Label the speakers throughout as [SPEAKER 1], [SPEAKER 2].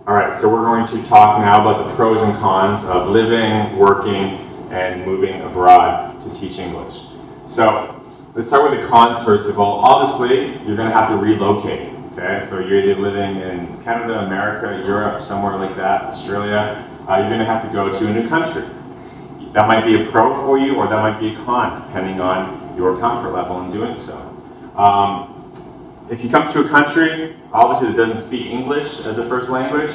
[SPEAKER 1] Alright, so we're going to talk now about the pros and cons of living, working, and moving abroad to teach English. So, let's start with the cons first of all. Obviously, you're going to have to relocate. Okay, so you're either living in Canada, America, Europe, somewhere like that, Australia. You're going to have to go to a new country. That might be a pro for you, or that might be a con, depending on your comfort level in doing so. If you come to a country, obviously that doesn't speak English as a first language,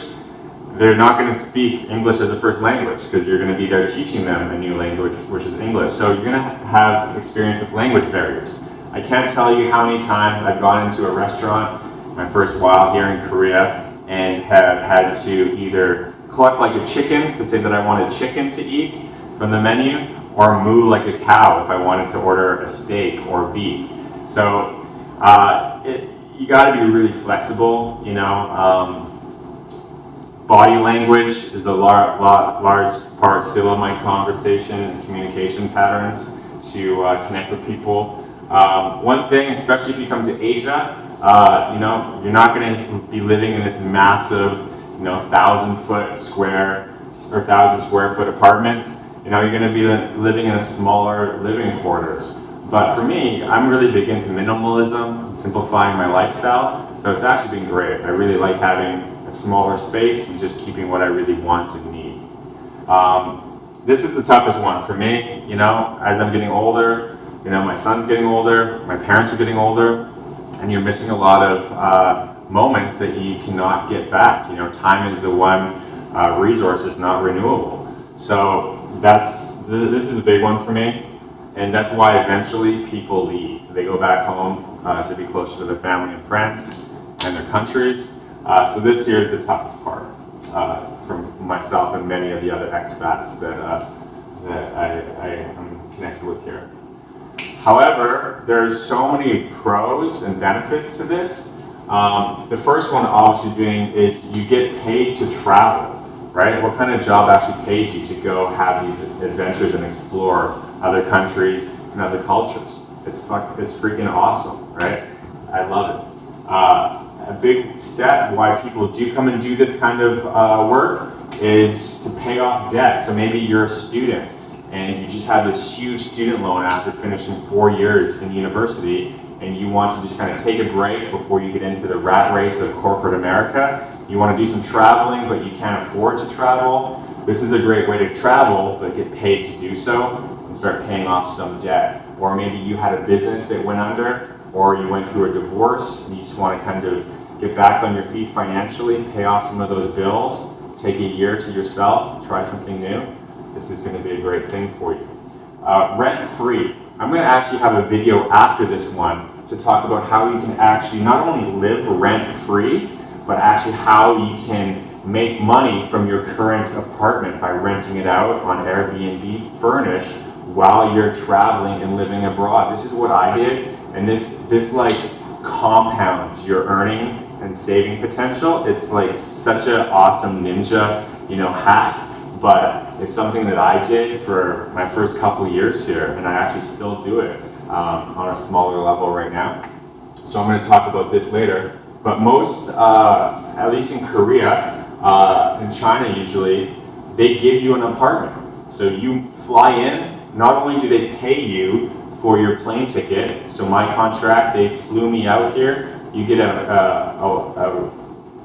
[SPEAKER 1] they're not going to speak English as a first language because you're going to be there teaching them a new language, which is English. So you're going to have experience with language barriers. I can't tell you how many times I've gone into a restaurant my first while here in Korea and have had to either cluck like a chicken to say that I wanted chicken to eat from the menu, or moo like a cow if I wanted to order a steak or beef. So you got to be really flexible, you know. Body language is a large part still of my conversation and communication patterns to connect with people. One thing, especially if you come to Asia, you know, you're not going to be living in this massive, you know, 1,000 square foot apartment. You know, you're going to be living in a smaller living quarters. But for me, I'm really big into minimalism and simplifying my lifestyle, so it's actually been great. I really like having a smaller space and just keeping what I really want and need. This is the toughest one for me, you know, as I'm getting older, you know, my son's getting older, my parents are getting older, and you're missing a lot of moments that you cannot get back. You know, time is the one resource that's not renewable. So this is a big one for me. And that's why eventually people leave. They go back home to be closer to their family and friends and their countries. So this year is the toughest part from myself and many of the other expats that I am connected with here. However, there's so many pros and benefits to this. The first one obviously being is you get paid to travel, right? What kind of job actually pays you to go have these adventures and explore other countries and other cultures? It's freaking awesome, right? I love it. A big step why people do come and do this kind of work is to pay off debt. So maybe you're a student and you just have this huge student loan after finishing 4 years in university, and you want to just kind of take a break before you get into the rat race of corporate America. You want to do some traveling, but you can't afford to travel. This is a great way to travel, but get paid to do so and start paying off some debt. Or maybe you had a business that went under, or you went through a divorce and you just want to kind of get back on your feet financially, pay off some of those bills, take a year to yourself, try something new. This is going to be a great thing for you. Rent-free. I'm going to actually have a video after this one to talk about how you can actually not only live rent-free, but actually how you can make money from your current apartment by renting it out on Airbnb furnished while you're traveling and living abroad. This is what I did, and this like compounds your earning and saving potential. It's like such an awesome ninja, you know, hack, but it's something that I did for my first couple years here, and I actually still do it on a smaller level right now. So I'm going to talk about this later. But most, at least in Korea, in China usually, they give you an apartment. So you fly in, not only do they pay you for your plane ticket, so my contract, they flew me out here, you get a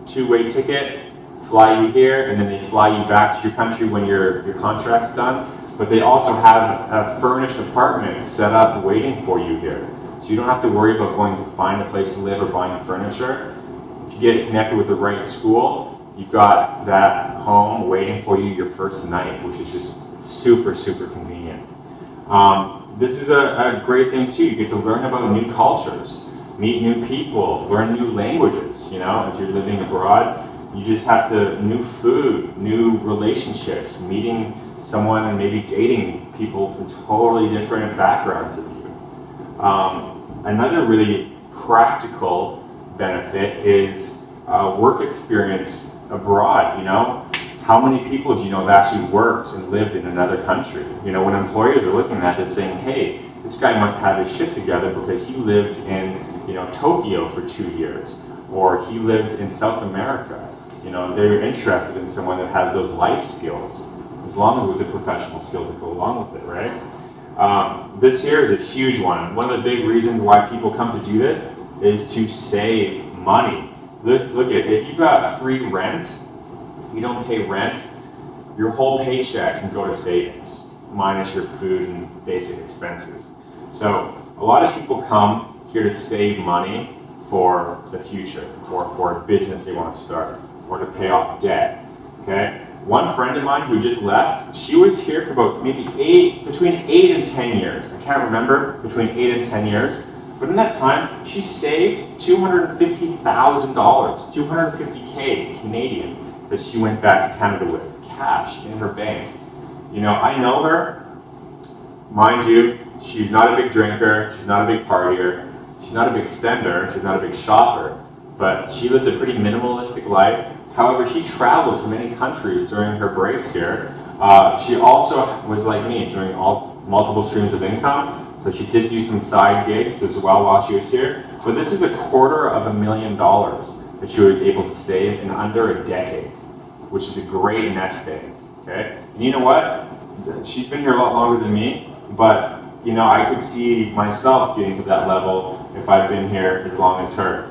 [SPEAKER 1] two-way ticket, fly you here, and then they fly you back to your country when your contract's done. But they also have a furnished apartment set up waiting for you here. So you don't have to worry about going to find a place to live or buying furniture. If you get connected with the right school, you've got that home waiting for you your first night, which is just super, super convenient. This is a great thing too. You get to learn about new cultures, meet new people, learn new languages. You know, if you're living abroad, you just have to, new food, new relationships, meeting someone and maybe dating people from totally different backgrounds of you. Another really practical benefit is work experience abroad. You know, how many people do you know have actually worked and lived in another country? You know, when employers are looking at this saying, hey, this guy must have his shit together because he lived in, you know, Tokyo for 2 years, or he lived in South America. You know, they're interested in someone that has those life skills, as long as with the professional skills that go along with it, right? This here is a huge one. One of the big reasons why people come to do this is to save money. Look at, if you've got free rent, you don't pay rent, your whole paycheck can go to savings, minus your food and basic expenses. So a lot of people come here to save money for the future, or for a business they want to start, or to pay off debt, okay? One friend of mine who just left, she was here for about maybe between 8 and 10 years. I can't remember, between 8 and 10 years. But in that time, she saved $250,000, 250K Canadian, that she went back to Canada with, cash in her bank. You know, I know her. Mind you, she's not a big drinker, she's not a big partier, she's not a big spender, she's not a big shopper, but she lived a pretty minimalistic life. However, she traveled to many countries during her breaks here. She also was like me, doing multiple streams of income. So she did do some side gigs as well while she was here. But this is $250,000 that she was able to save in under a decade, which is a great nest egg, okay? And you know what? She's been here a lot longer than me, but you know, I could see myself getting to that level if I've been here as long as her.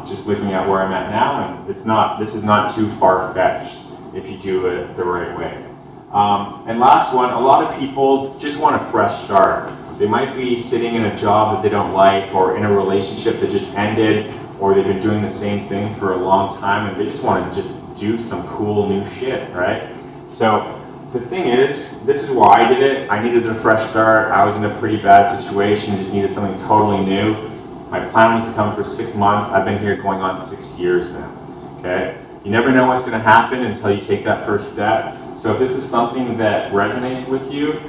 [SPEAKER 1] Just looking at where I'm at now, and this is not too far-fetched if you do it the right way. And last one, a lot of people just want a fresh start. They might be sitting in a job that they don't like, or in a relationship that just ended, or they've been doing the same thing for a long time, and they just want to just do some cool new shit, right? So the thing is, this is why I did it. I needed a fresh start. I was in a pretty bad situation, just needed something totally new. My plan was to come for 6 months. I've been here going on 6 years now, okay? You never know what's gonna happen until you take that first step. So if this is something that resonates with you,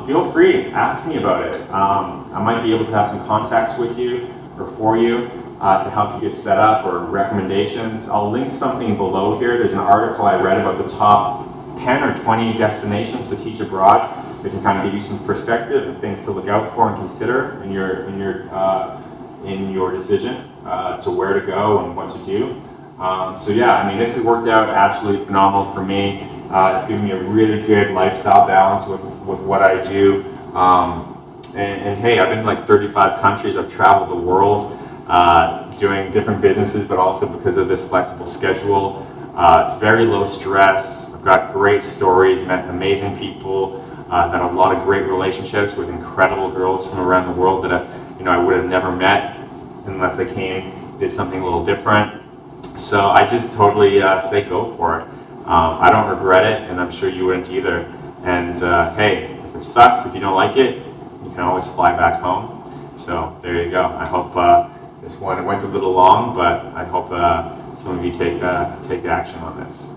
[SPEAKER 1] feel free, ask me about it. I might be able to have some contacts with you or for you to help you get set up, or recommendations. I'll link something below here. There's an article I read about the top 10 or 20 destinations to teach abroad that can kind of give you some perspective and things to look out for and consider in your decision to where to go and what to do. So yeah, I mean, this has worked out absolutely phenomenal for me. It's given me a really good lifestyle balance with what I do. And hey, I've been to like 35 countries. I've traveled the world doing different businesses, but also because of this flexible schedule. It's very low stress. I've got great stories, met amazing people, had a lot of great relationships with incredible girls from around the world that I would have never met unless I did something a little different. So I just totally say go for it. I don't regret it, and I'm sure you wouldn't either. And hey, if it sucks, if you don't like it, you can always fly back home. So there you go. I hope this one went a little long, but I hope some of you take action on this.